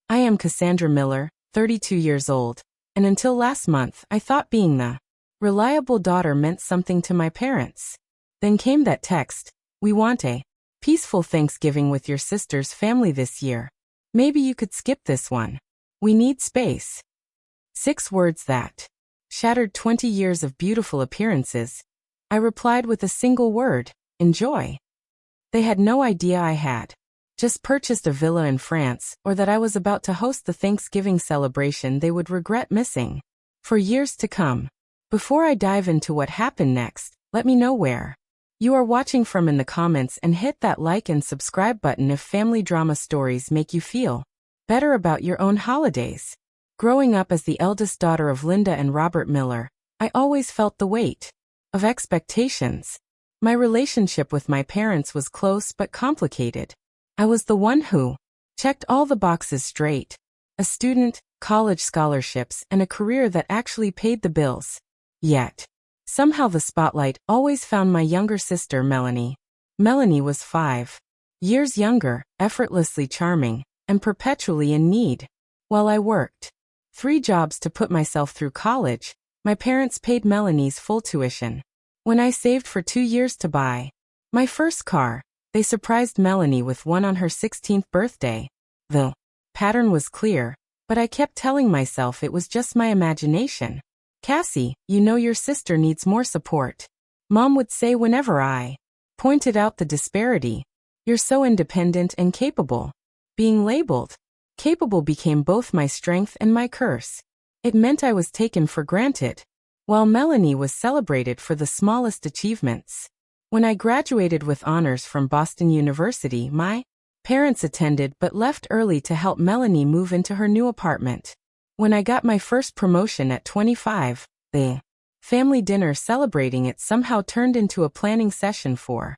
I am Cassandra Miller, 32 years old, and until last month I thought being the reliable daughter meant something to my parents. Then came that text, "We want a peaceful Thanksgiving with your sister's family this year. Maybe you could skip this one. We need space." 6 words that shattered 20 years of beautiful appearances. I replied with a single word: enjoy. They had no idea I had just purchased a villa in France, or that I was about to host the Thanksgiving celebration they would regret missing for years to come. Before I dive into what happened next, let me know where you are watching from in the comments, and hit that like and subscribe button if family drama stories make you feel better about your own holidays. Growing up as the eldest daughter of Linda and Robert Miller, I always felt the weight of expectations. My relationship with my parents was close but complicated. I was the one who checked all the boxes straight: a student, college scholarships, and a career that actually paid the bills. Yet, somehow the spotlight always found my younger sister, Melanie. Melanie was 5 years younger, effortlessly charming, and perpetually in need. While I worked 3 jobs to put myself through college, my parents paid Melanie's full tuition. When I saved for 2 years to buy my first car, they surprised Melanie with one on her 16th birthday. The pattern was clear, but I kept telling myself it was just my imagination. "Cassie, you know your sister needs more support," Mom would say whenever I pointed out the disparity. "You're so independent and capable." Being labeled capable became both my strength and my curse. It meant I was taken for granted, while Melanie was celebrated for the smallest achievements. When I graduated with honors from Boston University, my parents attended but left early to help Melanie move into her new apartment. When I got my first promotion at 25, the family dinner celebrating it somehow turned into a planning session for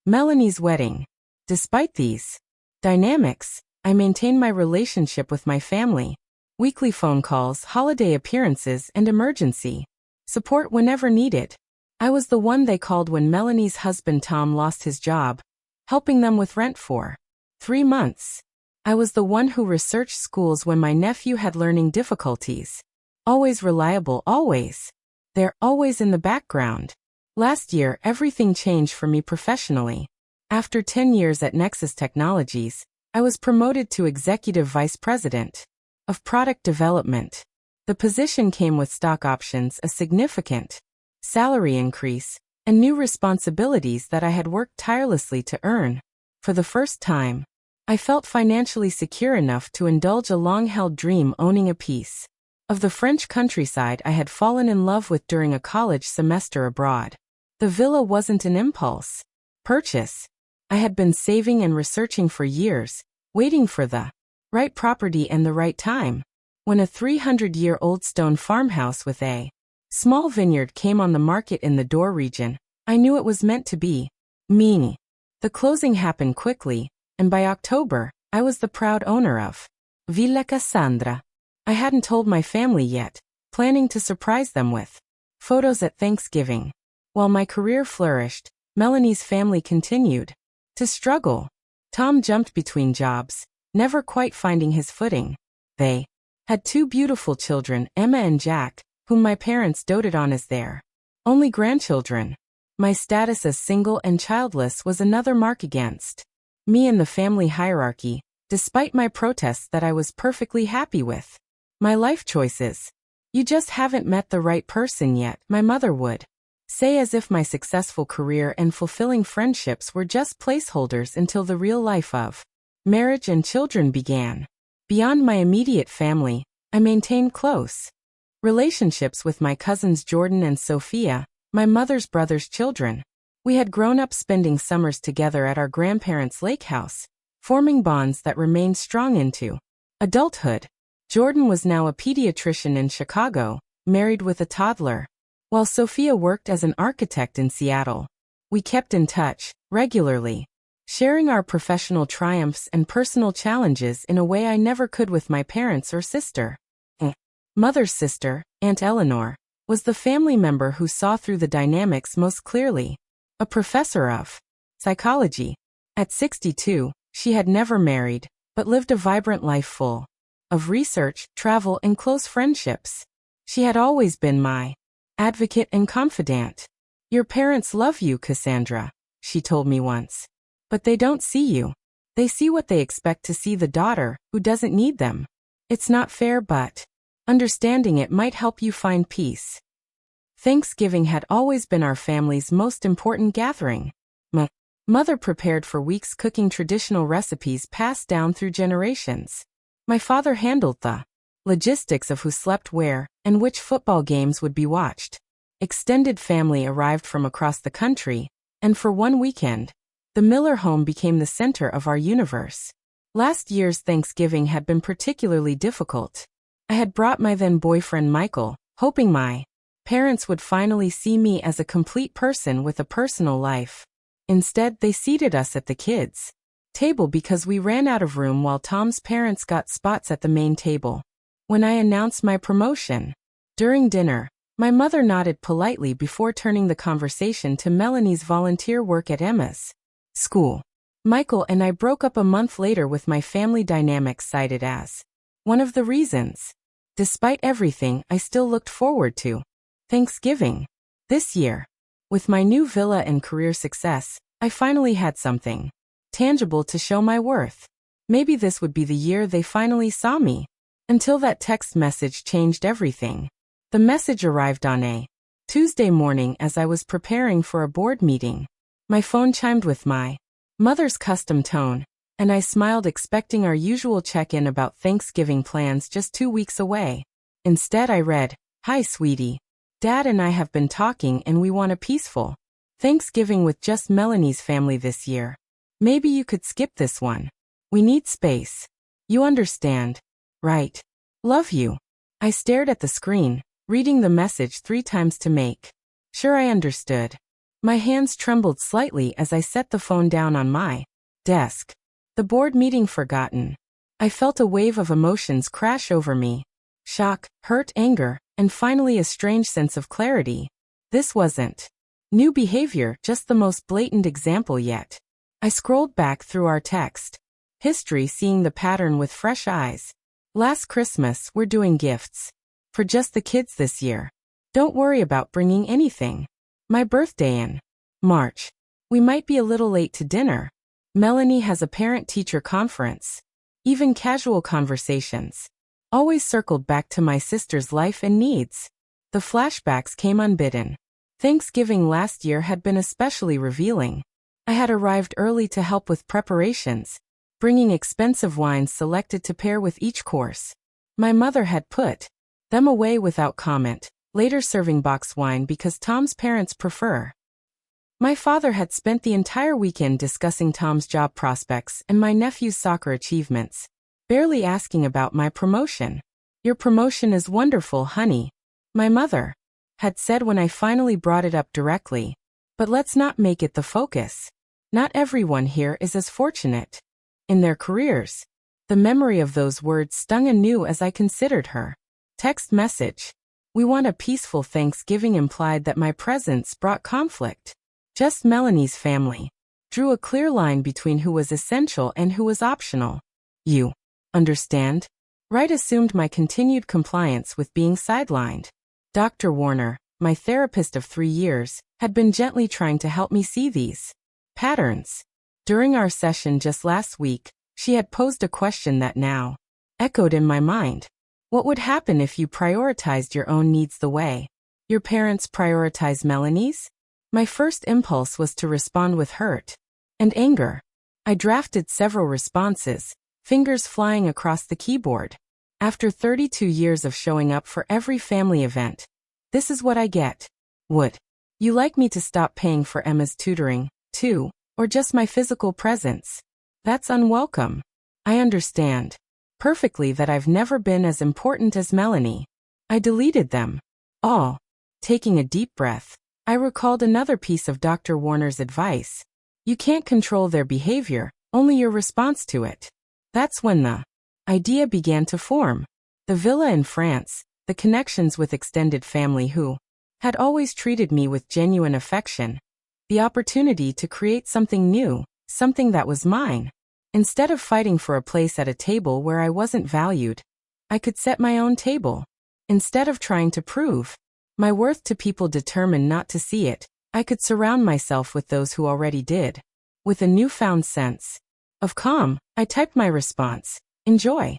Melanie's wedding. Despite these dynamics, I maintained my relationship with my family: weekly phone calls, holiday appearances, and emergency support whenever needed. I was the one they called when Melanie's husband Tom lost his job, helping them with rent for 3 months. I was the one who researched schools when my nephew had learning difficulties. Always reliable, always there, always in the background. Last year, everything changed for me professionally. After 10 years at Nexus Technologies, I was promoted to Executive Vice President of Product Development. The position came with stock options, a significant salary increase, and new responsibilities that I had worked tirelessly to earn. For the first time, I felt financially secure enough to indulge a long-held dream: owning a piece of the French countryside I had fallen in love with during a college semester abroad. The villa wasn't an impulse purchase. I had been saving and researching for years, waiting for the right property and the right time. When a 300-year-old stone farmhouse with a small vineyard came on the market in the Door region, I knew it was meant to be me. The closing happened quickly, and by October, I was the proud owner of Villa Cassandra. I hadn't told my family yet, planning to surprise them with photos at Thanksgiving. While my career flourished, Melanie's family continued to struggle. Tom jumped between jobs, never quite finding his footing. They had 2 beautiful children, Emma and Jack, whom my parents doted on as their only grandchildren. My status as single and childless was another mark against me in the family hierarchy, despite my protests that I was perfectly happy with my life choices. "You just haven't met the right person yet," my mother would say, as if my successful career and fulfilling friendships were just placeholders until the real life of marriage and children began. Beyond my immediate family, I maintained close relationships with my cousins Jordan and Sophia, my mother's brother's children. We had grown up spending summers together at our grandparents' lake house, forming bonds that remained strong into adulthood. Jordan was now a pediatrician in Chicago, married with a toddler, while Sophia worked as an architect in Seattle. We kept in touch regularly, sharing our professional triumphs and personal challenges in a way I never could with my parents or sister. Mother's sister, Aunt Eleanor, was the family member who saw through the dynamics most clearly. A professor of psychology. At 62, she had never married, but lived a vibrant life full of research, travel, and close friendships. She had always been my advocate and confidant. Your parents love you, Cassandra, she told me once. But they don't see you. They see what they expect to see, the daughter who doesn't need them. It's not fair, but understanding it might help you find peace. Thanksgiving had always been our family's most important gathering. My mother prepared for weeks, cooking traditional recipes passed down through generations. My father handled the logistics of who slept where and which football games would be watched. Extended family arrived from across the country, and for one weekend, the Miller home became the center of our universe. Last year's Thanksgiving had been particularly difficult. I had brought my then boyfriend Michael, hoping my parents would finally see me as a complete person with a personal life. Instead, they seated us at the kids' table because we ran out of room, while Tom's parents got spots at the main table. When I announced my promotion during dinner, my mother nodded politely before turning the conversation to Melanie's volunteer work at Emma's school. Michael and I broke up a month later, with my family dynamics cited as one of the reasons. Despite everything, I still looked forward to Thanksgiving this year. With my new villa and career success, I finally had something tangible to show my worth. Maybe this would be the year they finally saw me. Until that text message changed everything. The message arrived on a Tuesday morning as I was preparing for a board meeting. My phone chimed with my mother's custom tone, and I smiled, expecting our usual check-in about Thanksgiving plans just 2 weeks away. Instead, I read, "Hi, sweetie. Dad and I have been talking, and we want a peaceful Thanksgiving with just Melanie's family this year. Maybe you could skip this one. We need space. You understand, right? Love you." I stared at the screen, reading the message 3 times to make sure I understood. My hands trembled slightly as I set the phone down on my desk. The board meeting forgotten. I felt a wave of emotions crash over me. Shock, hurt, anger, and finally a strange sense of clarity. This wasn't new behavior, just the most blatant example yet. I scrolled back through our text history, seeing the pattern with fresh eyes. Last Christmas, we're doing gifts for just the kids this year. Don't worry about bringing anything. My birthday in March. We might be a little late to dinner. Melanie has a parent-teacher conference. Even casual conversations always circled back to my sister's life and needs. The flashbacks came unbidden. Thanksgiving last year had been especially revealing. I had arrived early to help with preparations, bringing expensive wines selected to pair with each course. My mother had put them away without comment, later serving box wine because Tom's parents prefer. My father had spent the entire weekend discussing Tom's job prospects and my nephew's soccer achievements, barely asking about my promotion. "Your promotion is wonderful, honey," my mother had said when I finally brought it up directly. "But let's not make it the focus. Not everyone here is as fortunate in their careers." The memory of those words stung anew as I considered her text message. "We want a peaceful Thanksgiving" implied that my presence brought conflict. Just Melanie's family drew a clear line between who was essential and who was optional. "You understand, right?" assumed my continued compliance with being sidelined. Dr. Warner, my therapist of 3 years, had been gently trying to help me see these patterns. During our session just last week, she had posed a question that now echoed in my mind. What would happen if you prioritized your own needs the way your parents prioritize Melanie's? My first impulse was to respond with hurt and anger. I drafted several responses, fingers flying across the keyboard. After 32 years of showing up for every family event, this is what I get. Would you like me to stop paying for Emma's tutoring, too, or just my physical presence? That's unwelcome. I understand perfectly that I've never been as important as Melanie. I deleted them all. Taking a deep breath, I recalled another piece of Dr. Warner's advice. You can't control their behavior, only your response to it. That's when the idea began to form. The villa in France, the connections with extended family who had always treated me with genuine affection, the opportunity to create something new, something that was mine. Instead of fighting for a place at a table where I wasn't valued, I could set my own table. Instead of trying to prove my worth to people determined not to see it, I could surround myself with those who already did. With a newfound sense of calm, I typed my response, enjoy.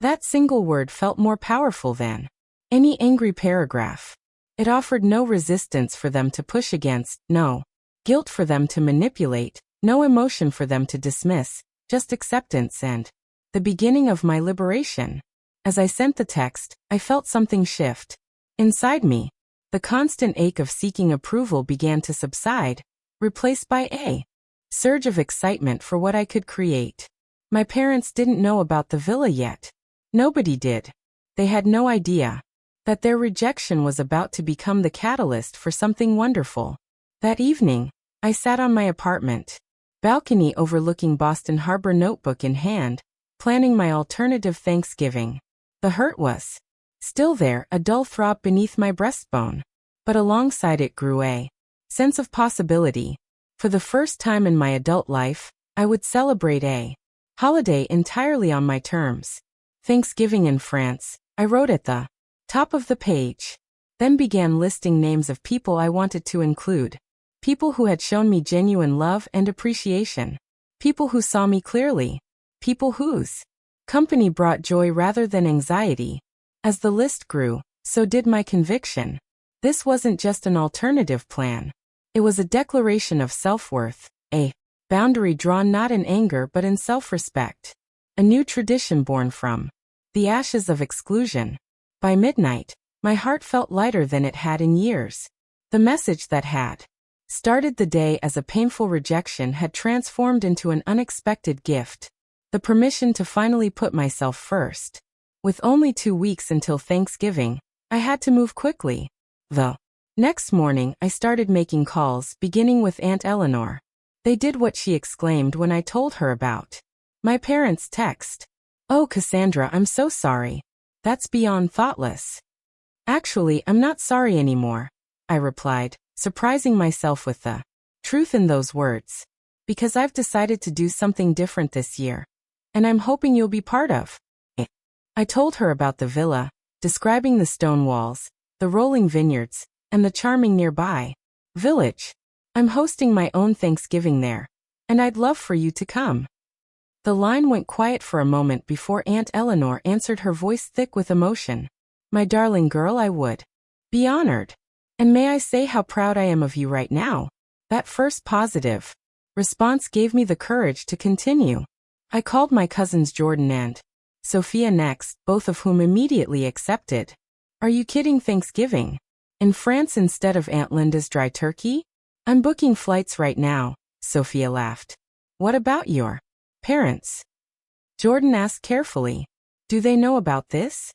That single word felt more powerful than any angry paragraph. It offered no resistance for them to push against, no guilt for them to manipulate, no emotion for them to dismiss, just acceptance and the beginning of my liberation. As I sent the text, I felt something shift. Inside me, the constant ache of seeking approval began to subside, replaced by a surge of excitement for what I could create. My parents didn't know about the villa yet. Nobody did. They had no idea that their rejection was about to become the catalyst for something wonderful. That evening, I sat on my apartment balcony overlooking Boston Harbor, notebook in hand, planning my alternative Thanksgiving. The hurt was still there, a dull throb beneath my breastbone. But alongside it grew a sense of possibility. For the first time in my adult life, I would celebrate a holiday entirely on my terms. Thanksgiving in France, I wrote at the top of the page. Then began listing names of people I wanted to include. People who had shown me genuine love and appreciation. People who saw me clearly. People whose company brought joy rather than anxiety. As the list grew, so did my conviction. This wasn't just an alternative plan. It was a declaration of self-worth, a boundary drawn not in anger but in self-respect. A new tradition born from the ashes of exclusion. By midnight, my heart felt lighter than it had in years. The message that had started the day as a painful rejection had transformed into an unexpected gift. The permission to finally put myself first. With only 2 weeks until Thanksgiving, I had to move quickly. The next morning, I started making calls, beginning with Aunt Eleanor. They did what she exclaimed when I told her about my parents' text. "Oh, Cassandra, I'm so sorry. That's beyond thoughtless." "Actually, I'm not sorry anymore," I replied, surprising myself with the truth in those words. "Because I've decided to do something different this year. And I'm hoping you'll be part of it." I told her about the villa, describing the stone walls, the rolling vineyards, and the charming nearby village. "I'm hosting my own Thanksgiving there, and I'd love for you to come." The line went quiet for a moment before Aunt Eleanor answered, her voice thick with emotion. "My darling girl, I would be honored. And may I say how proud I am of you right now?" That first positive response gave me the courage to continue. I called my cousins Jordan and Sophia next, both of whom immediately accepted. "Are you kidding? Thanksgiving in France instead of Aunt Linda's dry turkey?" "I'm booking flights right now," Sophia laughed. "What about your parents?" Jordan asked carefully. "Do they know about this?"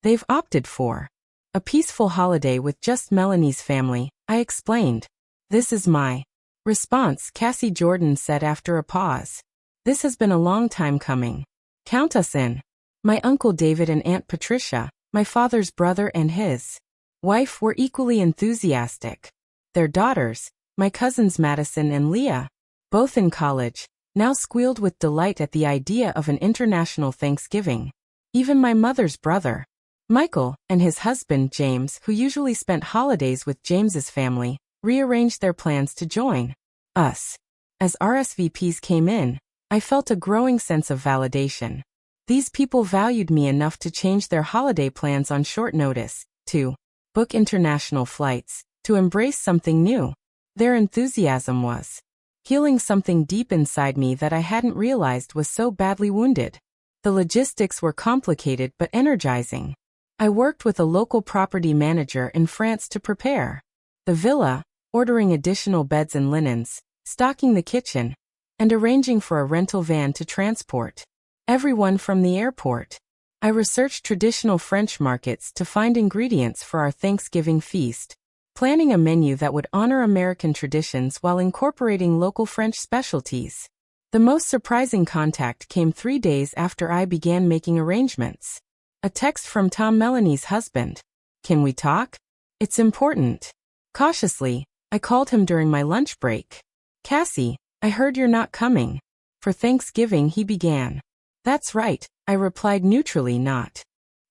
"They've opted for a peaceful holiday with just Melanie's family," I explained. "This is my response," Cassie Jordan said after a pause. "This has been a long time coming. Count us in." My Uncle David and Aunt Patricia, my father's brother and his wife, were equally enthusiastic. Their daughters, my cousins Madison and Leah, both in college, now squealed with delight at the idea of an international Thanksgiving. Even my mother's brother, Michael, and his husband James, who usually spent holidays with James's family, rearranged their plans to join us. As RSVPs came in, I felt a growing sense of validation. These people valued me enough to change their holiday plans on short notice, to book international flights, to embrace something new. Their enthusiasm was healing something deep inside me that I hadn't realized was so badly wounded. The logistics were complicated but energizing. I worked with a local property manager in France to prepare the villa, ordering additional beds and linens, stocking the kitchen, and arranging for a rental van to transport everyone from the airport. I researched traditional French markets to find ingredients for our Thanksgiving feast, planning a menu that would honor American traditions while incorporating local French specialties. The most surprising contact came 3 days after I began making arrangements. A text from Tom, Melanie's husband. "Can we talk? It's important." Cautiously, I called him during my lunch break. "Cassie, I heard you're not coming for Thanksgiving," he began. "That's right," I replied neutrally, not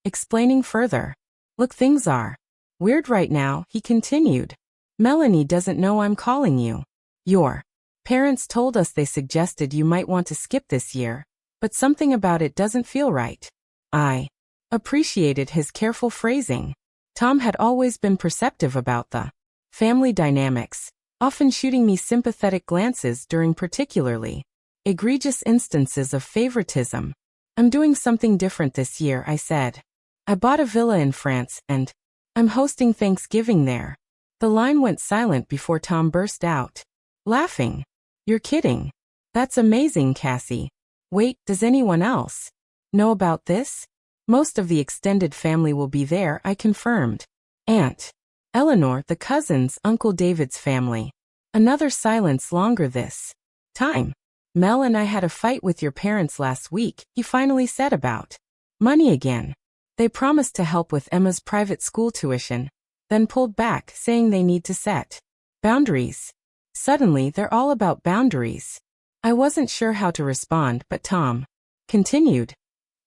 explaining further. Look, things are weird right now, he continued. Melanie doesn't know I'm calling you. Your parents told us they suggested you might want to skip this year, but something about it doesn't feel right. I appreciated his careful phrasing. Tom had always been perceptive about the family dynamics, often shooting me sympathetic glances during particularly egregious instances of favoritism. I'm doing something different this year, I said. I bought a villa in France, and I'm hosting Thanksgiving there. The line went silent before Tom burst out, laughing. You're kidding. That's amazing, Cassie. Wait, does anyone else know about this? Most of the extended family will be there, I confirmed. Aunt Eleanor, the cousins, Uncle David's family. Another silence longer this time. Mel and I had a fight with your parents last week, he finally said, about money again. They promised to help with Emma's private school tuition, then pulled back, saying they need to set boundaries. Suddenly, they're all about boundaries. I wasn't sure how to respond, but Tom continued.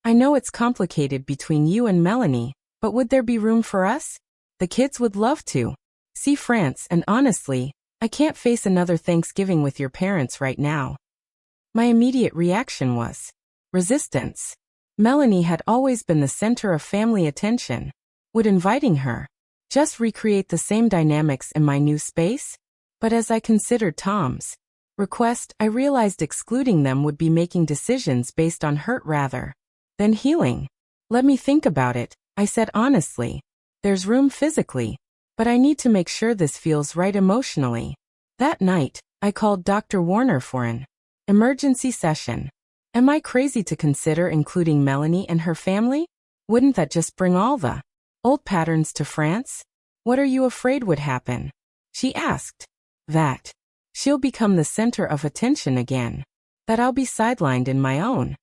I know it's complicated between you and Melanie, but would there be room for us? The kids would love to see France, and honestly, I can't face another Thanksgiving with your parents right now. My immediate reaction was resistance. Melanie had always been the center of family attention. Would inviting her just recreate the same dynamics in my new space? But as I considered Tom's request, I realized excluding them would be making decisions based on hurt rather than healing. Let me think about it, I said honestly. There's room physically, but I need to make sure this feels right emotionally. That night, I called Dr. Warner for an emergency session. Am I crazy to consider including Melanie and her family? Wouldn't that just bring all the old patterns to France? What are you afraid would happen? She asked. That she'll become the center of attention again. That I'll be sidelined in my own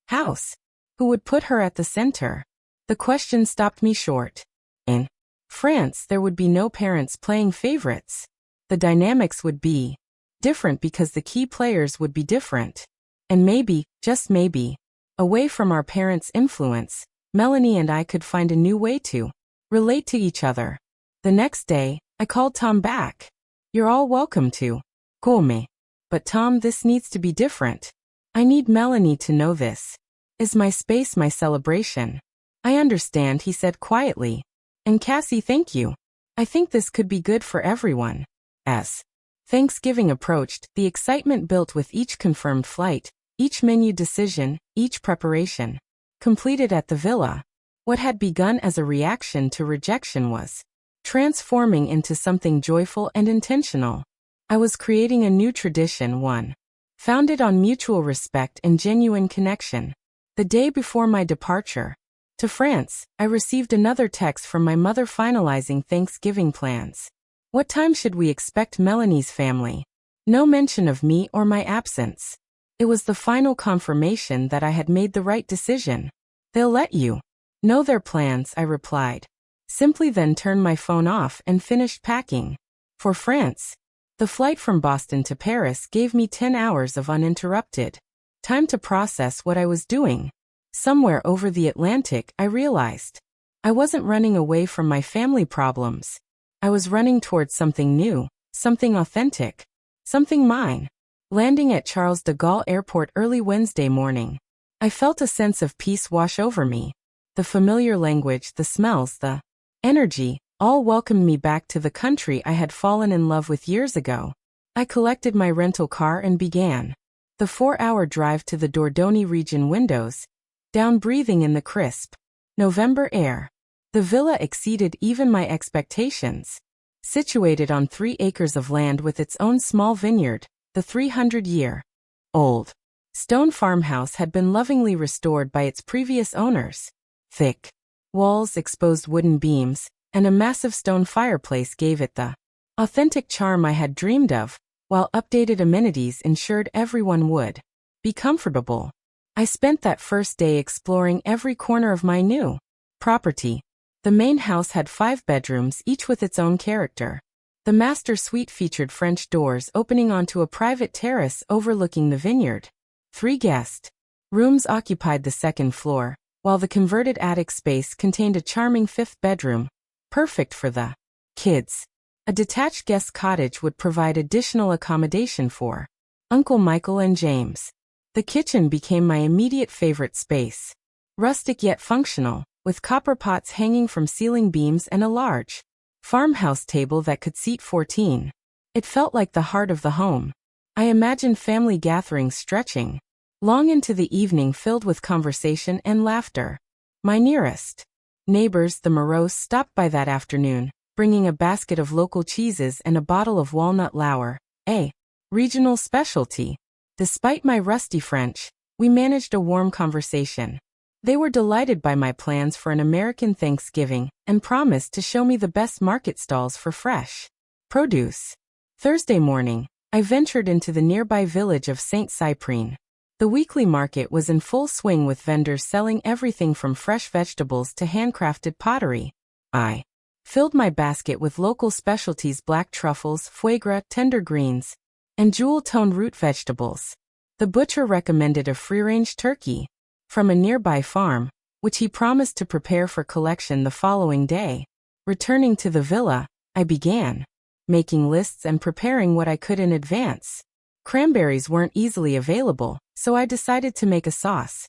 house. Who would put her at the center? The question stopped me short. In France, there would be no parents playing favorites. The dynamics would be different because the key players would be different. And maybe, just maybe, away from our parents' influence, Melanie and I could find a new way to relate to each other. The next day, I called Tom back. You're all welcome to call me. But Tom, this needs to be different. I need Melanie to know this. Is my space my celebration? I understand, he said quietly. And Cassie, thank you. I think this could be good for everyone. As Thanksgiving approached, the excitement built with each confirmed flight, each menu decision, each preparation completed at the villa. What had begun as a reaction to rejection was transforming into something joyful and intentional. I was creating a new tradition, one founded on mutual respect and genuine connection. The day before my departure to France, I received another text from my mother finalizing Thanksgiving plans. What time should we expect Melanie's family? No mention of me or my absence. It was the final confirmation that I had made the right decision. They'll let you know their plans, I replied. Simply then turned my phone off and finished packing. For France, the flight from Boston to Paris gave me 10 hours of uninterrupted time to process what I was doing. Somewhere over the Atlantic, I realized I wasn't running away from my family problems. I was running towards something new, something authentic, something mine. Landing at Charles de Gaulle Airport early Wednesday morning, I felt a sense of peace wash over me. The familiar language, the smells, the energy, all welcomed me back to the country I had fallen in love with years ago. I collected my rental car and began the 4-hour drive to the Dordogne region, windows down, breathing in the crisp November air. The villa exceeded even my expectations. Situated on 3 acres of land with its own small vineyard, the 300-year-old stone farmhouse had been lovingly restored by its previous owners. Thick walls, exposed wooden beams, and a massive stone fireplace gave it the authentic charm I had dreamed of, while updated amenities ensured everyone would be comfortable. I spent that first day exploring every corner of my new property. The main house had 5 bedrooms, each with its own character. The master suite featured French doors opening onto a private terrace overlooking the vineyard. 3 guest rooms occupied the second floor, while the converted attic space contained a charming fifth bedroom, perfect for the kids. A detached guest cottage would provide additional accommodation for Uncle Michael and James. The kitchen became my immediate favorite space. Rustic yet functional, with copper pots hanging from ceiling beams and a large farmhouse table that could seat 14. It felt like the heart of the home. I imagined family gatherings stretching long into the evening, filled with conversation and laughter. My nearest neighbors, the Moreaus, stopped by that afternoon, bringing a basket of local cheeses and a bottle of walnut lower, a regional specialty. Despite my rusty French, we managed a warm conversation. They were delighted by my plans for an American Thanksgiving and promised to show me the best market stalls for fresh produce. Thursday morning, I ventured into the nearby village of St. Cyprien. The weekly market was in full swing, with vendors selling everything from fresh vegetables to handcrafted pottery. I filled my basket with local specialties: black truffles, foie gras, tender greens, and jewel-toned root vegetables. The butcher recommended a free-range turkey from a nearby farm, which he promised to prepare for collection the following day. Returning to the villa, I began making lists and preparing what I could in advance. Cranberries weren't easily available, so I decided to make a sauce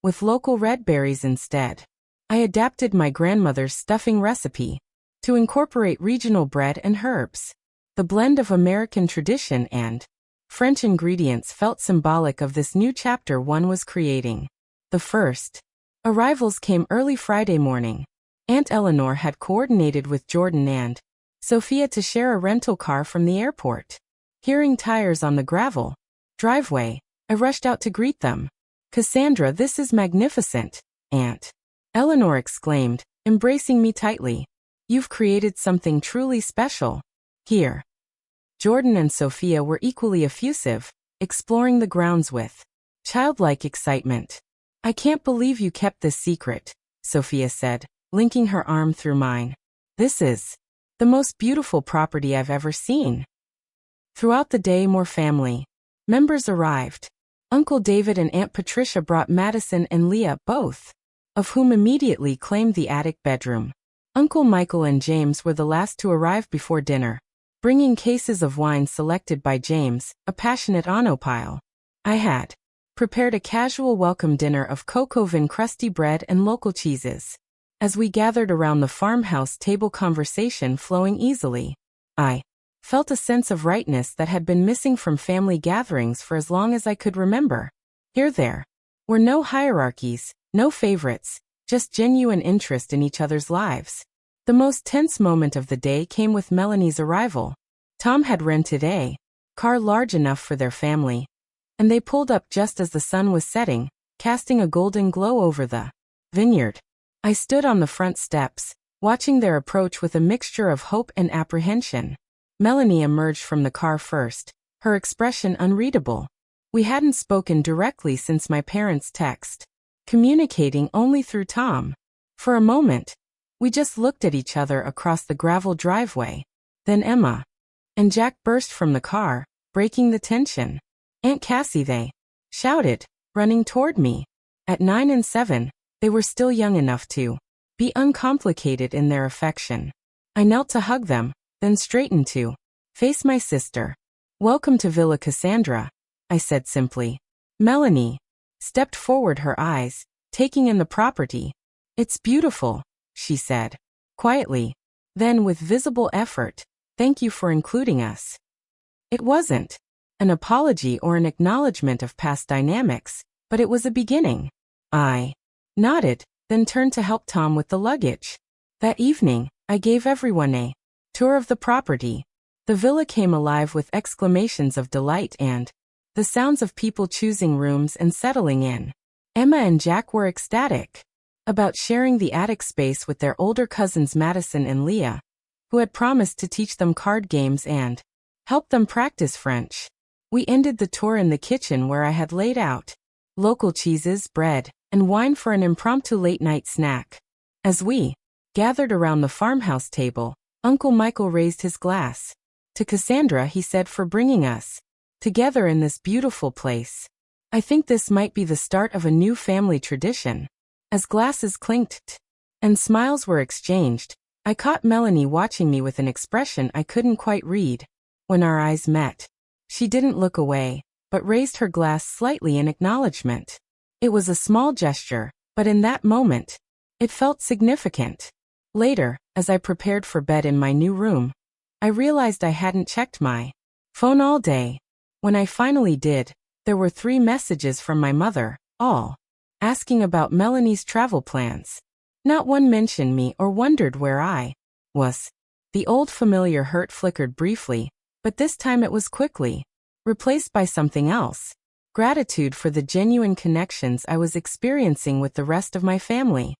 with local red berries instead. I adapted my grandmother's stuffing recipe to incorporate regional bread and herbs. The blend of American tradition and French ingredients felt symbolic of this new chapter one was creating. The first arrivals came early Friday morning. Aunt Eleanor had coordinated with Jordan and Sophia to share a rental car from the airport. Hearing tires on the gravel driveway, I rushed out to greet them. "Cassandra, this is magnificent," Aunt Eleanor exclaimed, embracing me tightly. "You've created something truly special here." Jordan and Sophia were equally effusive, exploring the grounds with childlike excitement. "I can't believe you kept this secret," Sophia said, linking her arm through mine. "This is the most beautiful property I've ever seen." Throughout the day, more family members arrived. Uncle David and Aunt Patricia brought Madison and Leah, both of whom immediately claimed the attic bedroom. Uncle Michael and James were the last to arrive before dinner, bringing cases of wine selected by James, a passionate onophile. I had prepared a casual welcome dinner of cocoa vin crusty bread and local cheeses. As we gathered around the farmhouse table, conversation flowing easily, I felt a sense of rightness that had been missing from family gatherings for as long as I could remember. Here there were no hierarchies, no favorites, just genuine interest in each other's lives. The most tense moment of the day came with Melanie's arrival. Tom had rented a car large enough for their family, and they pulled up just as the sun was setting, casting a golden glow over the vineyard. I stood on the front steps, watching their approach with a mixture of hope and apprehension. Melanie emerged from the car first, her expression unreadable. We hadn't spoken directly since my parents' text, communicating only through Tom. For a moment, we just looked at each other across the gravel driveway. Then Emma and Jack burst from the car, breaking the tension. "Aunt Cassie," they shouted, running toward me. At 9 and 7, they were still young enough to be uncomplicated in their affection. I knelt to hug them, then straightened to face my sister. "Welcome to Villa Cassandra," I said simply. Melanie stepped forward, her eyes taking in the property. "It's beautiful," she said quietly. Then, with visible effort, "Thank you for including us." It wasn't an apology or an acknowledgement of past dynamics, but it was a beginning. I nodded, then turned to help Tom with the luggage. That evening, I gave everyone a tour of the property. The villa came alive with exclamations of delight and the sounds of people choosing rooms and settling in. Emma and Jack were ecstatic about sharing the attic space with their older cousins Madison and Leah, who had promised to teach them card games and help them practice French. We ended the tour in the kitchen, where I had laid out local cheeses, bread, and wine for an impromptu late-night snack. As we gathered around the farmhouse table, Uncle Michael raised his glass. "To Cassandra," he said, "for bringing us together in this beautiful place. I think this might be the start of a new family tradition." As glasses clinked and smiles were exchanged, I caught Melanie watching me with an expression I couldn't quite read. When our eyes met, she didn't look away, but raised her glass slightly in acknowledgement. It was a small gesture, but in that moment, it felt significant. Later, as I prepared for bed in my new room, I realized I hadn't checked my phone all day. When I finally did, there were 3 messages from my mother, all asking about Melanie's travel plans. Not one mentioned me or wondered where I was. The old familiar hurt flickered briefly, but this time it was quickly replaced by something else. Gratitude for the genuine connections I was experiencing with the rest of my family.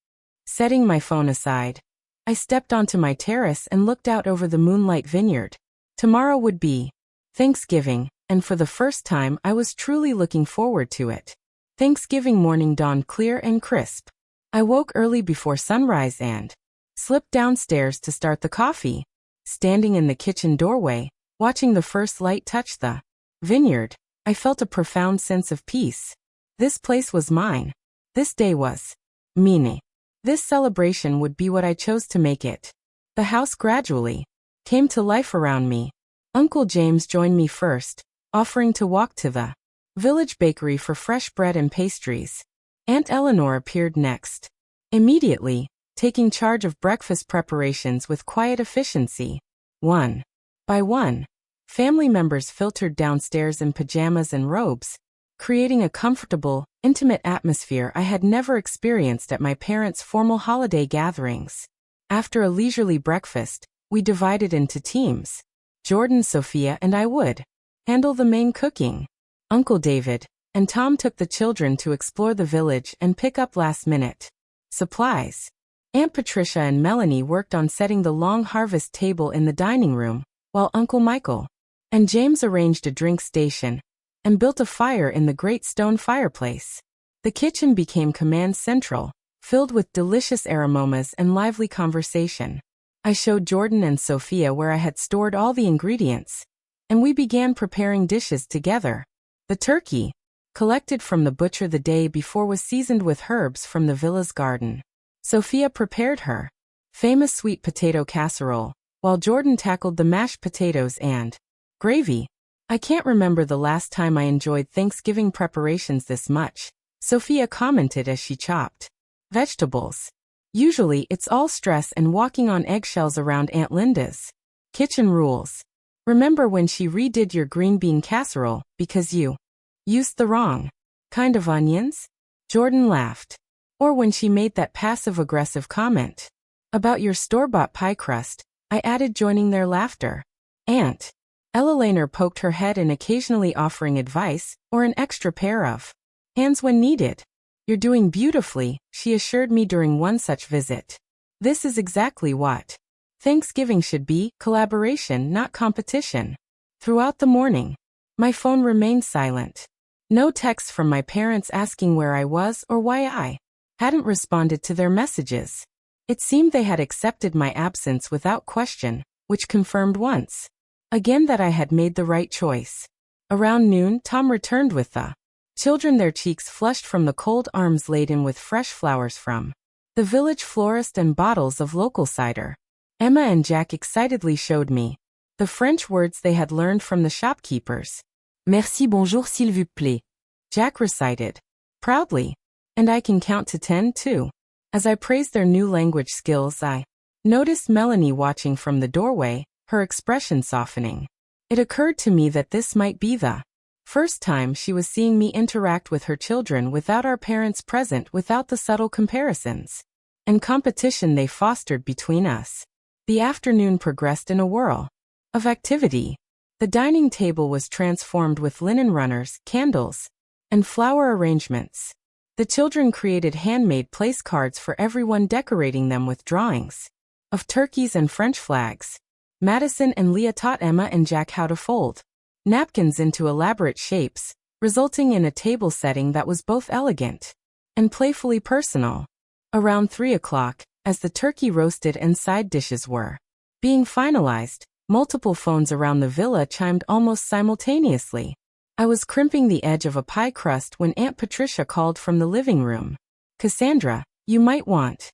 Setting my phone aside, I stepped onto my terrace and looked out over the moonlight vineyard. Tomorrow would be Thanksgiving, and for the first time I was truly looking forward to it. Thanksgiving morning dawned clear and crisp. I woke early before sunrise and slipped downstairs to start the coffee. Standing in the kitchen doorway, watching the first light touch the vineyard, I felt a profound sense of peace. This place was mine. This day was mine. This celebration would be what I chose to make it. The house gradually came to life around me. Uncle James joined me first, offering to walk to the village bakery for fresh bread and pastries. Aunt Eleanor appeared next, immediately taking charge of breakfast preparations with quiet efficiency. One by one, family members filtered downstairs in pajamas and robes, creating a comfortable, intimate atmosphere I had never experienced at my parents' formal holiday gatherings. After a leisurely breakfast, we divided into teams. Jordan, Sophia, and I would handle the main cooking. Uncle David and Tom took the children to explore the village and pick up last-minute supplies. Aunt Patricia and Melanie worked on setting the long harvest table in the dining room, while Uncle Michael and James arranged a drink station and built a fire in the great stone fireplace. The kitchen became command central, filled with delicious aromas and lively conversation. I showed Jordan and Sophia where I had stored all the ingredients, and we began preparing dishes together. The turkey, collected from the butcher the day before, was seasoned with herbs from the villa's garden. Sophia prepared her famous sweet potato casserole, while Jordan tackled the mashed potatoes and gravy. I can't remember the last time I enjoyed Thanksgiving preparations this much, Sophia commented as she chopped vegetables. Usually it's all stress and walking on eggshells around Aunt Linda's kitchen rules. Remember when she redid your green bean casserole because you used the wrong kind of onions? Jordan laughed. Or when she made that passive-aggressive comment about your store-bought pie crust, I added, joining their laughter. Aunt Ella poked her head in, occasionally offering advice or an extra pair of hands when needed. You're doing beautifully, she assured me during one such visit. This is exactly what Thanksgiving should be: collaboration, not competition. Throughout the morning, my phone remained silent. No texts from my parents asking where I was or why I hadn't responded to their messages. It seemed they had accepted my absence without question, which confirmed once again that I had made the right choice. Around noon, Tom returned with the children, their cheeks flushed from the cold, arms laden with fresh flowers from the village florist and bottles of local cider. Emma and Jack excitedly showed me the French words they had learned from the shopkeepers. Merci, bonjour, s'il vous plaît, Jack recited proudly. And I can count to 10 too. As I praised their new language skills, I noticed Melanie watching from the doorway, her expression softening. It occurred to me that this might be the first time she was seeing me interact with her children without our parents present, without the subtle comparisons and competition they fostered between us. The afternoon progressed in a whirl of activity. The dining table was transformed with linen runners, candles, and flower arrangements. The children created handmade place cards for everyone, decorating them with drawings of turkeys and French flags. Madison and Leah taught Emma and Jack how to fold napkins into elaborate shapes, resulting in a table setting that was both elegant and playfully personal. Around 3 o'clock, as the turkey roasted and side dishes were being finalized, multiple phones around the villa chimed almost simultaneously. I was crimping the edge of a pie crust when Aunt Patricia called from the living room. Cassandra, You might want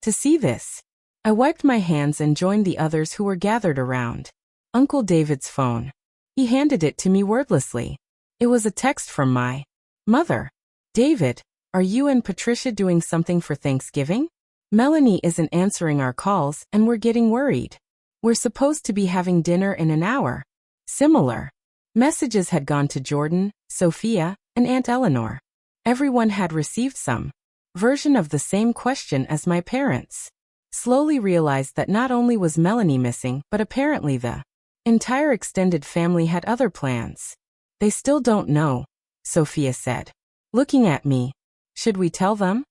to see this. I wiped my hands and joined the others who were gathered around. Uncle David's phone. He handed it to me wordlessly. It was a text from my mother. David, are you and Patricia doing something for Thanksgiving? Melanie isn't answering our calls and we're getting worried. We're supposed to be having dinner in an hour. Similar messages had gone to Jordan, Sophia, and Aunt Eleanor. Everyone had received some version of the same question as my parents. Slowly realized that not only was Melanie missing, but apparently the entire extended family had other plans. They still don't know, Sophia said, looking at me. Should we tell them?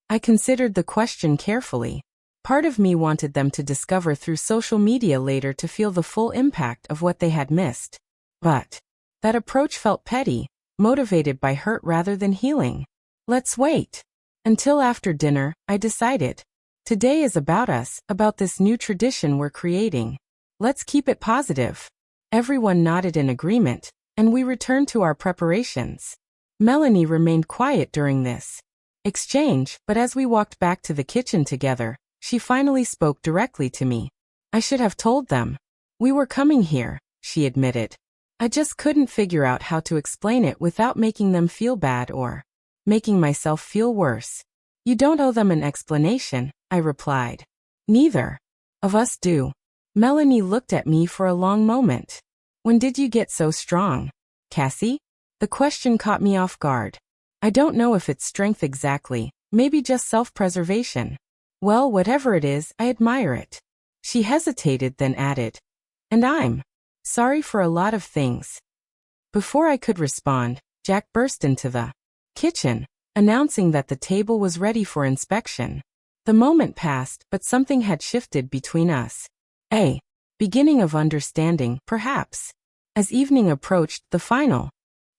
I considered the question carefully. Part of me wanted them to discover through social media later to feel the full impact of what they had missed. But that approach felt petty, motivated by hurt rather than healing. Let's wait until after dinner, I decided. Today is about us, about this new tradition we're creating. Let's keep it positive. Everyone nodded in agreement, and we returned to our preparations. Melanie remained quiet during this exchange, but as we walked back to the kitchen together, she finally spoke directly to me. I should have told them. We were coming here, she admitted. I just couldn't figure out how to explain it without making them feel bad or making myself feel worse. You don't owe them an explanation, I replied. Neither of us do. Melanie looked at me for a long moment. When did you get so strong, Cassie? The question caught me off guard. I don't know if it's strength exactly, maybe just self-preservation. Well, whatever it is, I admire it. She hesitated, then added, and I'm sorry for a lot of things. Before I could respond, Jack burst into the kitchen, announcing that the table was ready for inspection. The moment passed, but something had shifted between us. A beginning of understanding, perhaps. As evening approached, the final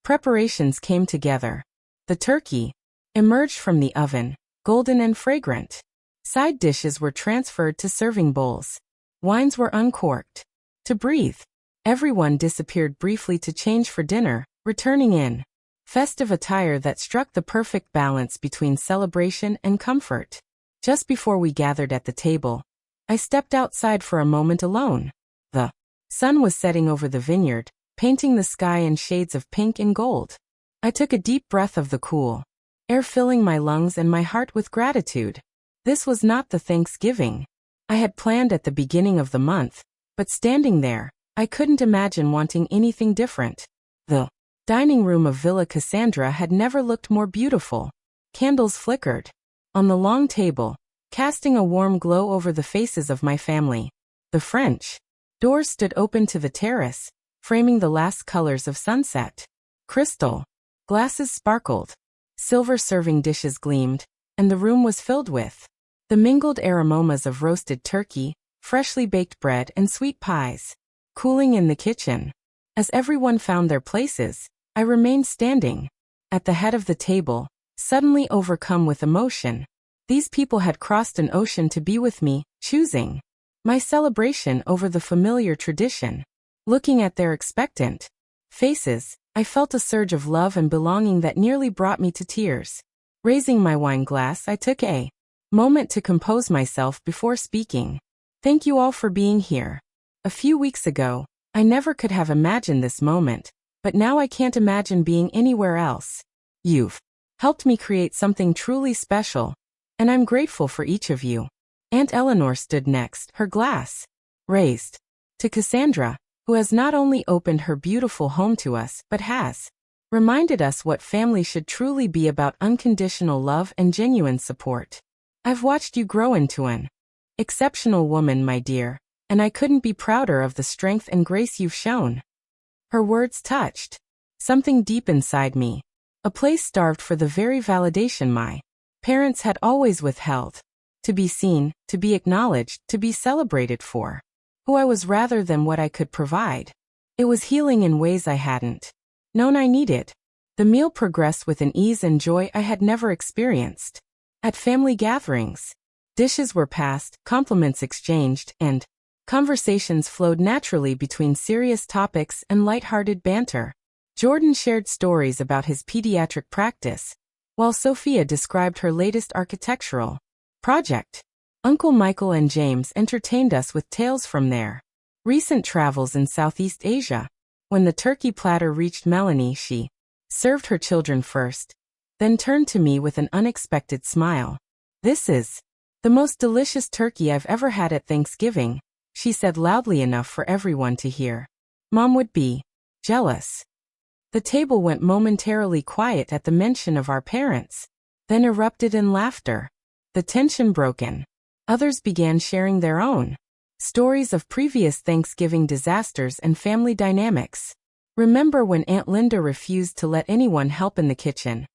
preparations came together. The turkey emerged from the oven, golden and fragrant. Side dishes were transferred to serving bowls. Wines were uncorked. To breathe. Everyone disappeared briefly to change for dinner, returning in festive attire that struck the perfect balance between celebration and comfort. Just before we gathered at the table, I stepped outside for a moment alone. The sun was setting over the vineyard, painting the sky in shades of pink and gold. I took a deep breath of the cool air, filling my lungs and my heart with gratitude. This was not the Thanksgiving I had planned at the beginning of the month, but standing there, I couldn't imagine wanting anything different. The dining room of Villa Cassandra had never looked more beautiful. Candles flickered on the long table, casting a warm glow over the faces of my family. The French doors stood open to the terrace, framing the last colors of sunset. Crystal glasses sparkled, silver serving dishes gleamed, and the room was filled with the mingled aromas of roasted turkey, freshly baked bread, and sweet pies. Cooling in the kitchen. As everyone found their places, I remained standing at the head of the table, suddenly overcome with emotion. These people had crossed an ocean to be with me, choosing my celebration over the familiar tradition. Looking at their expectant faces, I felt a surge of love and belonging that nearly brought me to tears. Raising my wine glass, I took a moment to compose myself before speaking. Thank you all for being here. A few weeks ago, I never could have imagined this moment, but now I can't imagine being anywhere else. You've helped me create something truly special, and I'm grateful for each of you. Aunt Eleanor stood next, her glass raised to Cassandra, who has not only opened her beautiful home to us, but has reminded us what family should truly be about: unconditional love and genuine support. I've watched you grow into an exceptional woman, my dear, and I couldn't be prouder of the strength and grace you've shown. Her words touched something deep inside me, a place starved for the very validation my parents had always withheld. To be seen, to be acknowledged, to be celebrated for who I was rather than what I could provide. It was healing in ways I hadn't known I needed. The meal progressed with an ease and joy I had never experienced. At family gatherings, dishes were passed, compliments exchanged, and conversations flowed naturally between serious topics and light-hearted banter. Jordan shared stories about his pediatric practice, while Sophia described her latest architectural project. Uncle Michael and James entertained us with tales from their recent travels in Southeast Asia. When the turkey platter reached Melanie, she served her children first, then turned to me with an unexpected smile. "This is the most delicious turkey I've ever had at Thanksgiving," she said loudly enough for everyone to hear. "Mom would be jealous." The table went momentarily quiet at the mention of our parents, then erupted in laughter. The tension broken. Others began sharing their own stories of previous Thanksgiving disasters and family dynamics. "Remember when Aunt Linda refused to let anyone help in the kitchen,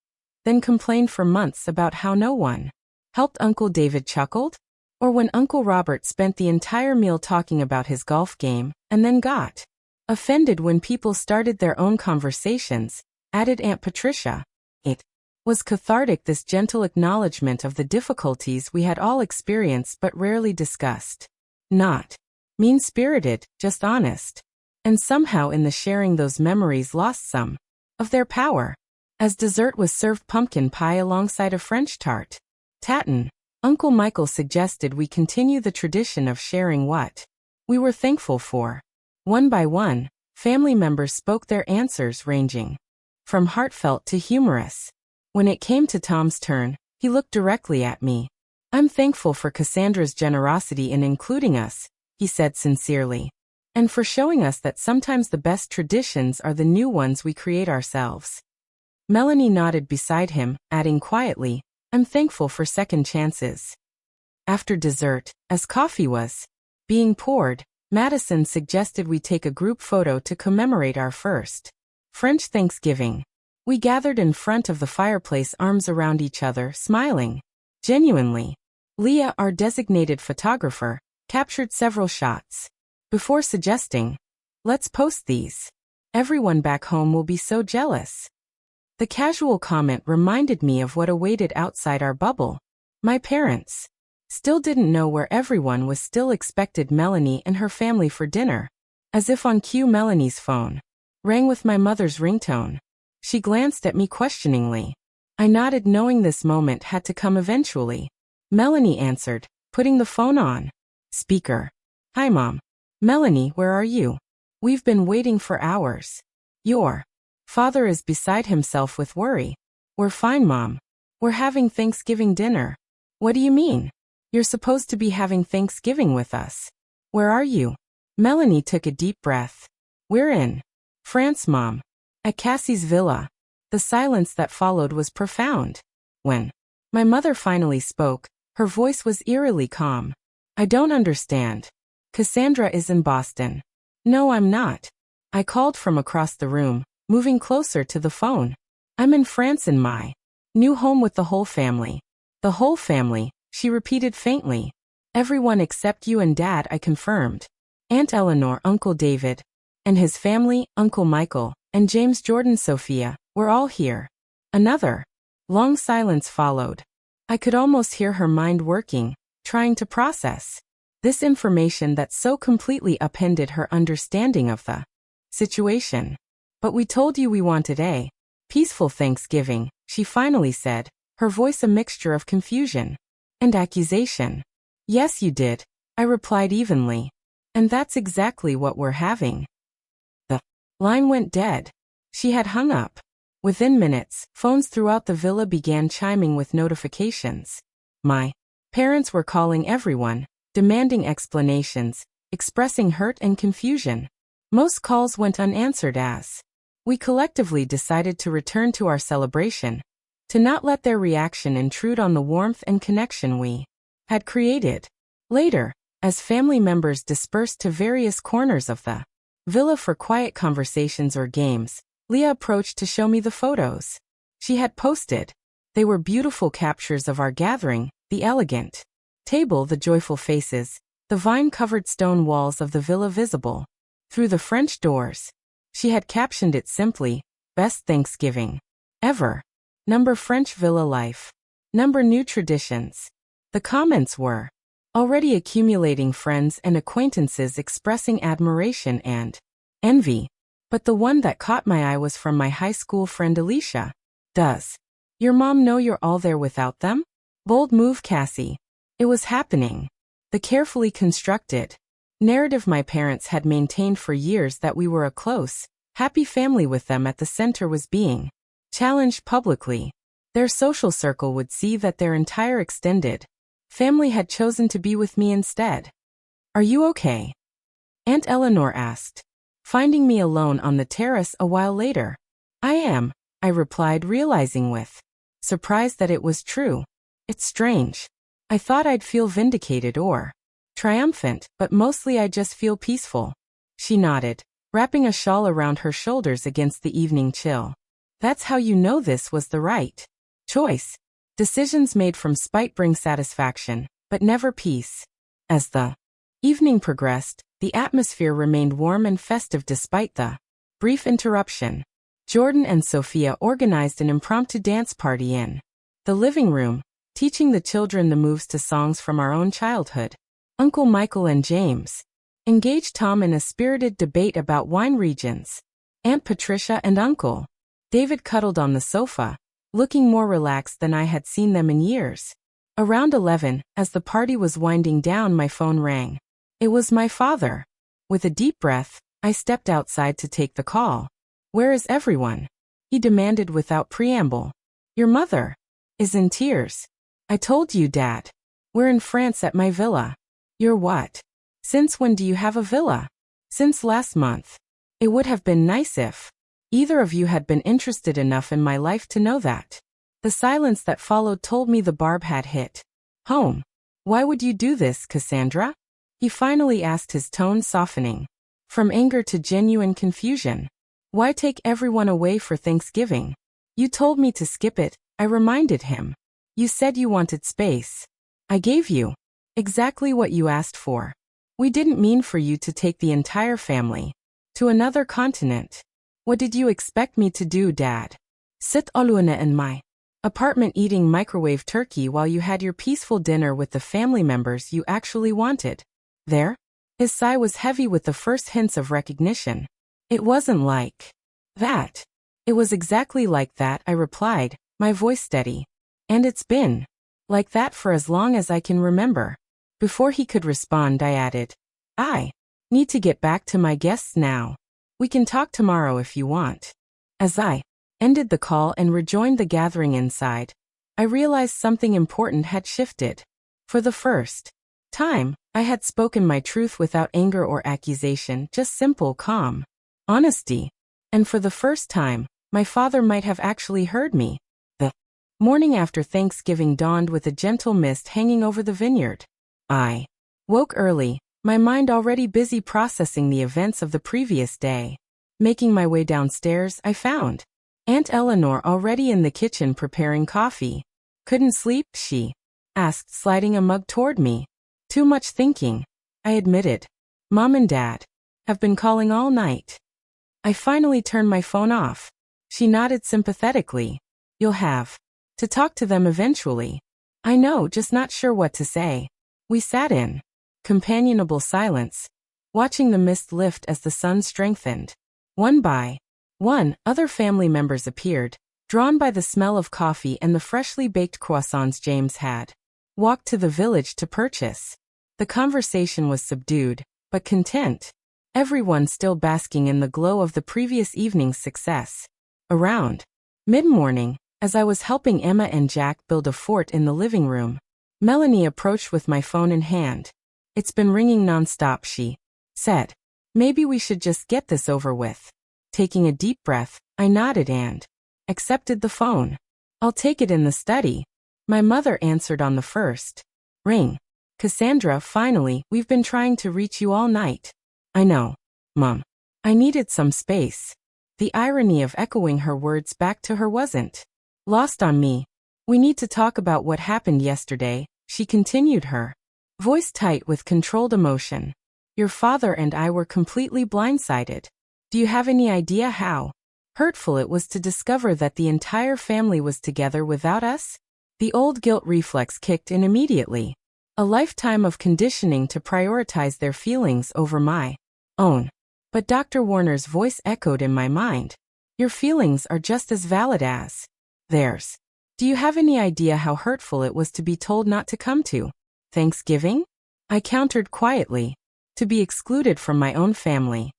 then complained for months about how no one helped?" Uncle David chuckled. "Or when Uncle Robert spent the entire meal talking about his golf game, and then got offended when people started their own conversations," added Aunt Patricia. It was cathartic, this gentle acknowledgement of the difficulties we had all experienced but rarely discussed. Not mean-spirited, just honest. And somehow in the sharing those memories lost some of their power. As dessert was served pumpkin pie alongside a French tart tatin, Uncle Michael suggested we continue the tradition of sharing what we were thankful for. One by one, family members spoke their answers, ranging from heartfelt to humorous. When it came to Tom's turn, he looked directly at me. "I'm thankful for Cassandra's generosity in including us," he said sincerely, "and for showing us that sometimes the best traditions are the new ones we create ourselves." Melanie nodded beside him, adding quietly, "I'm thankful for second chances." After dessert, as coffee was being poured, Madison suggested we take a group photo to commemorate our first French Thanksgiving. We gathered in front of the fireplace, arms around each other, smiling genuinely. Leah, our designated photographer, captured several shots before suggesting, "Let's post these. Everyone back home will be so jealous." The casual comment reminded me of what awaited outside our bubble. My parents still didn't know where everyone was, still expected Melanie and her family for dinner. As if on cue, Melanie's phone rang with my mother's ringtone. She glanced at me questioningly. I nodded, knowing this moment had to come eventually. Melanie answered, putting the phone on speaker. "Hi, Mom." "Melanie, where are you? We've been waiting for hours." "Your father is beside himself with worry." "We're fine, Mom. We're having Thanksgiving dinner." "What do you mean? You're supposed to be having Thanksgiving with us. Where are you?" Melanie took a deep breath. "We're in France, Mom. At Cassie's villa." The silence that followed was profound. When my mother finally spoke, her voice was eerily calm. "I don't understand. Cassandra is in Boston." "No, I'm not." I called from across the room, moving closer to the phone. "I'm in France in my new home with the whole family." "The whole family," she repeated faintly. "Everyone except you and Dad," I confirmed. "Aunt Eleanor, Uncle David, and his family, Uncle Michael, and James, Jordan, Sophia, we're all here." Another long silence followed. I could almost hear her mind working, trying to process this information that so completely upended her understanding of the situation. "But we told you we wanted a peaceful Thanksgiving," she finally said, her voice a mixture of confusion and accusation. "Yes, you did," I replied evenly. "And that's exactly what we're having." The line went dead. She had hung up. Within minutes, phones throughout the villa began chiming with notifications. My parents were calling everyone, demanding explanations, expressing hurt and confusion. Most calls went unanswered as we collectively decided to return to our celebration, to not let their reaction intrude on the warmth and connection we had created. Later, as family members dispersed to various corners of the villa for quiet conversations or games, Leah approached to show me the photos she had posted. They were beautiful captures of our gathering, the elegant table, the joyful faces, the vine-covered stone walls of the villa visible through the French doors. She had captioned it simply, "Best Thanksgiving ever. Number French villa life. Number new traditions." The comments were already accumulating, friends and acquaintances expressing admiration and envy. But the one that caught my eye was from my high school friend Alicia. "Does Your mom know you're all there without them? Bold move, Cassie. It was happening. The carefully constructed narrative my parents had maintained for years that we were a close, happy family with them at the center was being challenged publicly. Their social circle would see that their entire extended family had chosen to be with me instead. Are you okay? Aunt Eleanor asked, finding me alone on the terrace a while later. I am, I replied, realizing with surprise that it was true. It's strange. I thought I'd feel vindicated or triumphant, but mostly I just feel peaceful. She nodded, wrapping a shawl around her shoulders against the evening chill. That's how you know this was the right choice. Decisions made from spite bring satisfaction, but never peace. As the evening progressed, the atmosphere remained warm and festive despite the brief interruption. Jordan and Sophia organized an impromptu dance party in the living room, teaching the children the moves to songs from our own childhood. Uncle Michael and James engaged Tom in a spirited debate about wine regions. Aunt Patricia and Uncle David cuddled on the sofa, looking more relaxed than I had seen them in years. Around 11, as the party was winding down, my phone rang. It was my father. With a deep breath, I stepped outside to take the call. Where is everyone? He demanded without preamble. Your mother is in tears. I told you, Dad. We're in France at my villa. You're what? Since when do you have a villa? Since last month. It would have been nice if either of you had been interested enough in my life to know that. The silence that followed told me the barb had hit home. Why would you do this, Cassandra? He finally asked, his tone softening from anger to genuine confusion. Why take everyone away for Thanksgiving? You told me to skip it, I reminded him. You said you wanted space. I gave you exactly what you asked for. We didn't mean for you to take the entire family to another continent. What did you expect me to do, Dad? Sit alone in my apartment eating microwave turkey while you had your peaceful dinner with the family members you actually wanted? There? His sigh was heavy with the first hints of recognition. It wasn't like that. It was exactly like that, I replied, my voice steady. And it's been like that for as long as I can remember. Before he could respond, I added, I need to get back to my guests now. We can talk tomorrow if you want. As I ended the call and rejoined the gathering inside, I realized something important had shifted. For the first time, I had spoken my truth without anger or accusation, just simple, calm honesty. And for the first time, my father might have actually heard me. The morning after Thanksgiving dawned with a gentle mist hanging over the vineyard. I woke early, my mind already busy processing the events of the previous day. Making my way downstairs, I found Aunt Eleanor already in the kitchen preparing coffee. Couldn't sleep, she asked, sliding a mug toward me. Too much thinking, I admitted. Mom and Dad have been calling all night. I finally turned my phone off. She nodded sympathetically. You'll have to talk to them eventually. I know, just not sure what to say. We sat in companionable silence, watching the mist lift as the sun strengthened. One by one, other family members appeared, drawn by the smell of coffee and the freshly baked croissants James had walked to the village to purchase. The conversation was subdued, but content. Everyone still basking in the glow of the previous evening's success. Around mid-morning, as I was helping Emma and Jack build a fort in the living room, Melanie approached with my phone in hand. It's been ringing nonstop, she said. Maybe we should just get this over with. Taking a deep breath, I nodded and accepted the phone. I'll take it in the study. My mother answered on the first ring. Cassandra, finally, we've been trying to reach you all night. I know, Mom. I needed some space. The irony of echoing her words back to her wasn't lost on me. We need to talk about what happened yesterday, she continued, her voice tight with controlled emotion. Your father and I were completely blindsided. Do you have any idea how hurtful it was to discover that the entire family was together without us? The old guilt reflex kicked in immediately. A lifetime of conditioning to prioritize their feelings over my own. But Dr. Warner's voice echoed in my mind. Your feelings are just as valid as theirs. Do you have any idea how hurtful it was to be told not to come to Thanksgiving? I countered quietly. To be excluded from my own family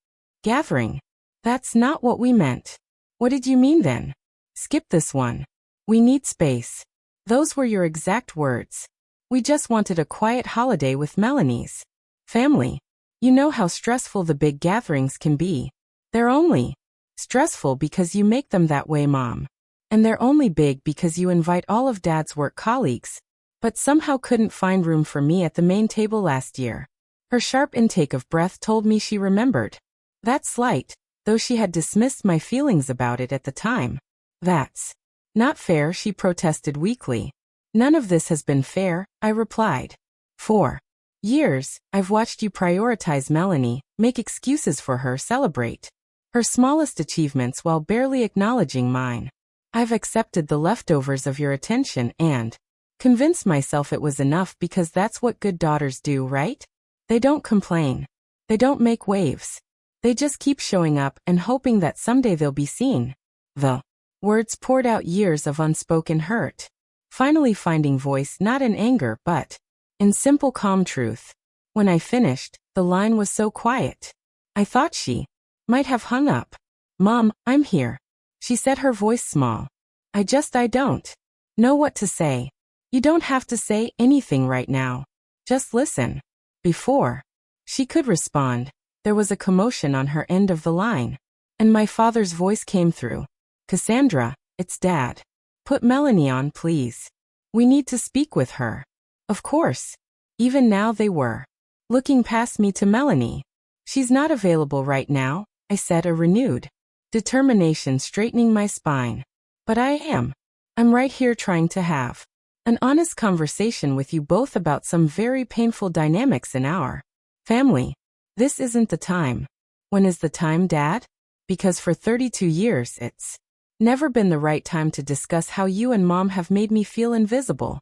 gathering. That's not what we meant. What did you mean then? Skip this one. We need space. Those were your exact words. We just wanted a quiet holiday with Melanie's family. You know how stressful the big gatherings can be. They're only stressful because you make them that way, Mom. And they're only big because you invite all of Dad's work colleagues, but somehow couldn't find room for me at the main table last year. Her sharp intake of breath told me she remembered. That slight, though she had dismissed my feelings about it at the time. That's not fair, she protested weakly. None of this has been fair, I replied. For years, I've watched you prioritize Melanie, make excuses for her, celebrate her smallest achievements while barely acknowledging mine. I've accepted the leftovers of your attention and convinced myself it was enough because that's what good daughters do, right? They don't complain. They don't make waves. They just keep showing up and hoping that someday they'll be seen. The words poured out years of unspoken hurt, finally finding voice not in anger but in simple calm truth. When I finished, the line was so quiet. I thought she might have hung up. Mom, I'm here. She said, her voice small. I don't know what to say. You don't have to say anything right now. Just listen. Before she could respond, there was a commotion on her end of the line, and my father's voice came through. Cassandra, it's Dad. Put Melanie on, please. We need to speak with her. Of course. Even now they were looking past me to Melanie. She's not available right now, I said, a renewed determination straightening my spine. But I am. I'm right here trying to have an honest conversation with you both about some very painful dynamics in our family. This isn't the time. When is the time, Dad? Because for 32 years it's never been the right time to discuss how you and Mom have made me feel invisible.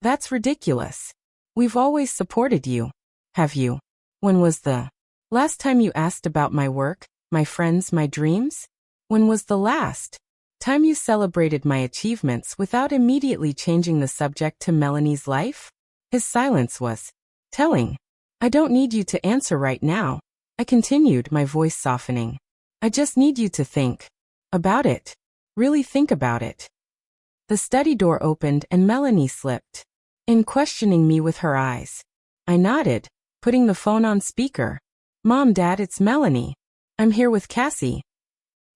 That's ridiculous. We've always supported you. Have you? When was the last time you asked about my work, my friends, my dreams? When was the last time you celebrated my achievements without immediately changing the subject to Melanie's life? His silence was telling. I don't need you to answer right now, I continued, my voice softening. I just need you to think about it. Really think about it. The study door opened and Melanie slipped in, questioning me with her eyes. I nodded, putting the phone on speaker. Mom, Dad, it's Melanie. I'm here with Cassie.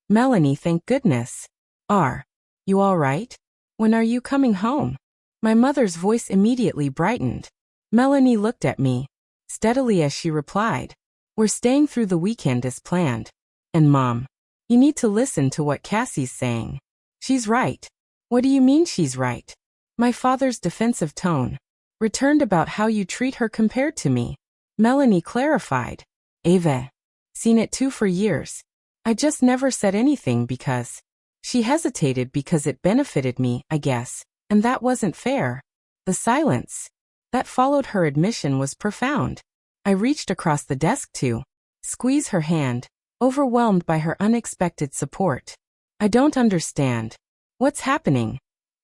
Melanie, thank goodness. Are you all right? When are you coming home? My mother's voice immediately brightened. Melanie looked at me steadily as she replied, we're staying through the weekend as planned. And Mom, you need to listen to what Cassie's saying. She's right. What do you mean she's right? My father's defensive tone returned about how you treat her compared to me. Melanie clarified. Ava. Seen it too for years. I just never said anything because she hesitated because it benefited me, I guess, and that wasn't fair. The silence that followed her admission was profound. I reached across the desk to squeeze her hand, overwhelmed by her unexpected support. I don't understand. What's happening?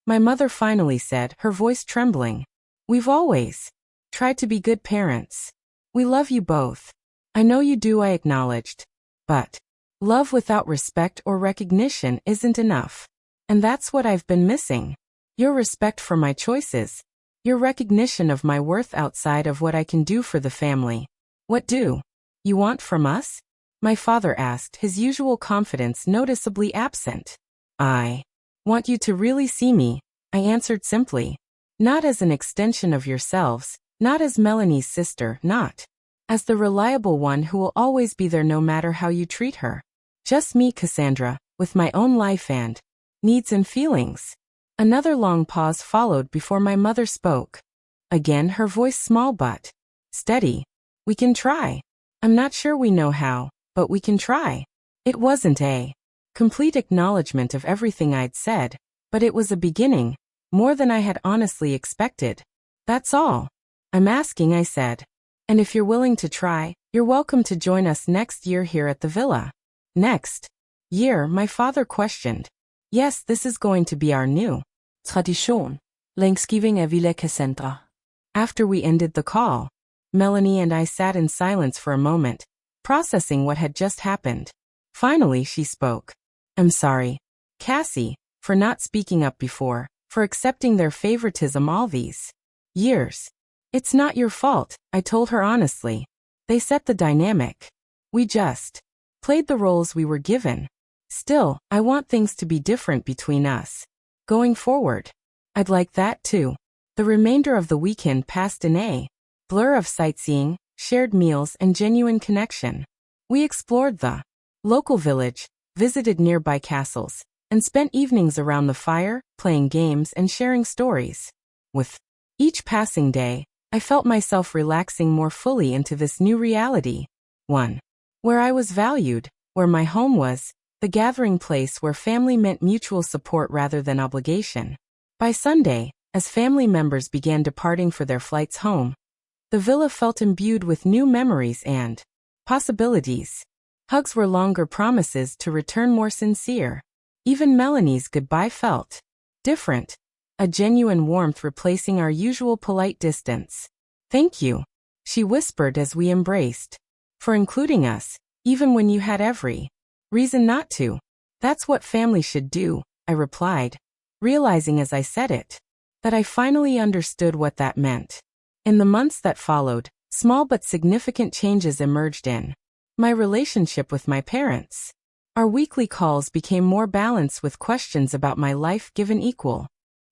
My mother finally said, her voice trembling. We've always tried to be good parents. We love you both. I know you do, I acknowledged. But love without respect or recognition isn't enough. And that's what I've been missing. Your respect for my choices. Your recognition of my worth outside of what I can do for the family. What do you want from us? My father asked, his usual confidence noticeably absent. I want you to really see me, I answered simply. Not as an extension of yourselves, not as Melanie's sister, not as the reliable one who will always be there no matter how you treat her. Just me, Cassandra, with my own life and needs and feelings. Another long pause followed before my mother spoke. Again, her voice small but steady. We can try. I'm not sure we know how, but we can try. It wasn't a complete acknowledgement of everything I'd said, but it was a beginning, more than I had honestly expected. That's all I'm asking, I said. And if you're willing to try, you're welcome to join us next year here at the villa. Next year, my father questioned. Yes, this is going to be our new Tradition. Thanksgiving er Villa Cassandra. After we ended the call, Melanie and I sat in silence for a moment, processing what had just happened. Finally, she spoke. I'm sorry, Cassie, for not speaking up before, for accepting their favoritism all these years. It's not your fault, I told her honestly. They set the dynamic. We just played the roles we were given. Still, I want things to be different between us. Going forward, I'd like that too. The remainder of the weekend passed in a blur of sightseeing, shared meals, and genuine connection. We explored the local village, visited nearby castles, and spent evenings around the fire, playing games and sharing stories. With each passing day, I felt myself relaxing more fully into this new reality. One where I was valued, where my home was, the gathering place where family meant mutual support rather than obligation. By Sunday, as family members began departing for their flights home, the villa felt imbued with new memories and possibilities. Hugs were longer promises to return more sincere. Even Melanie's goodbye felt different, a genuine warmth replacing our usual polite distance. Thank you, she whispered as we embraced, for including us, even when you had every reason not to. That's what family should do, I replied, realizing as I said it, that I finally understood what that meant. In the months that followed, small but significant changes emerged in my relationship with my parents. Our weekly calls became more balanced with questions about my life given equal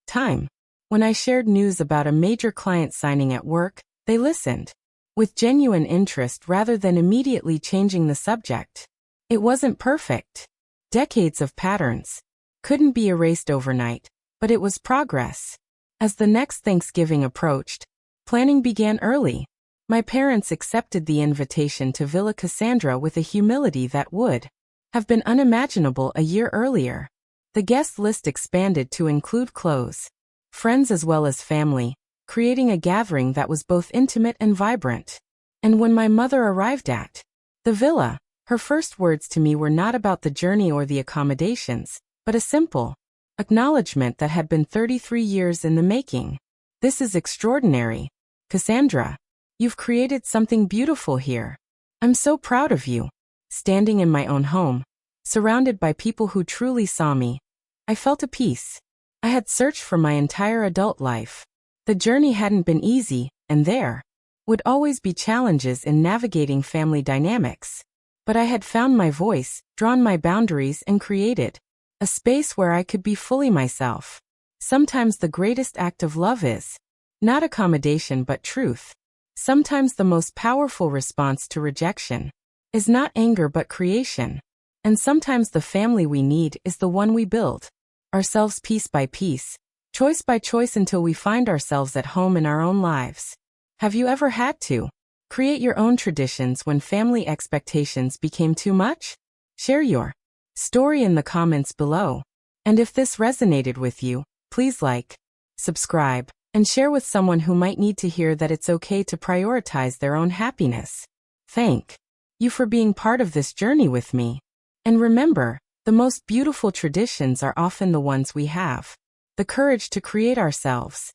time. When I shared news about a major client signing at work, they listened with genuine interest rather than immediately changing the subject. It wasn't perfect. Decades of patterns couldn't be erased overnight, but it was progress. As the next Thanksgiving approached, planning began early. My parents accepted the invitation to Villa Cassandra with a humility that would have been unimaginable a year earlier. The guest list expanded to include close friends as well as family, creating a gathering that was both intimate and vibrant. And when my mother arrived at the villa, her first words to me were not about the journey or the accommodations, but a simple acknowledgement that had been 33 years in the making. This is extraordinary, Cassandra. You've created something beautiful here. I'm so proud of you. Standing in my own home, surrounded by people who truly saw me, I felt a peace I had searched for my entire adult life. The journey hadn't been easy, and there would always be challenges in navigating family dynamics. But I had found my voice, drawn my boundaries, and created a space where I could be fully myself. Sometimes the greatest act of love is not accommodation but truth. Sometimes the most powerful response to rejection is not anger but creation. And sometimes the family we need is the one we build ourselves piece by piece, choice by choice until we find ourselves at home in our own lives. Have you ever had to create your own traditions when family expectations became too much? Share your story in the comments below. And if this resonated with you, please like, subscribe, and share with someone who might need to hear that it's okay to prioritize their own happiness. Thank you for being part of this journey with me. And remember, the most beautiful traditions are often the ones we have the courage to create ourselves.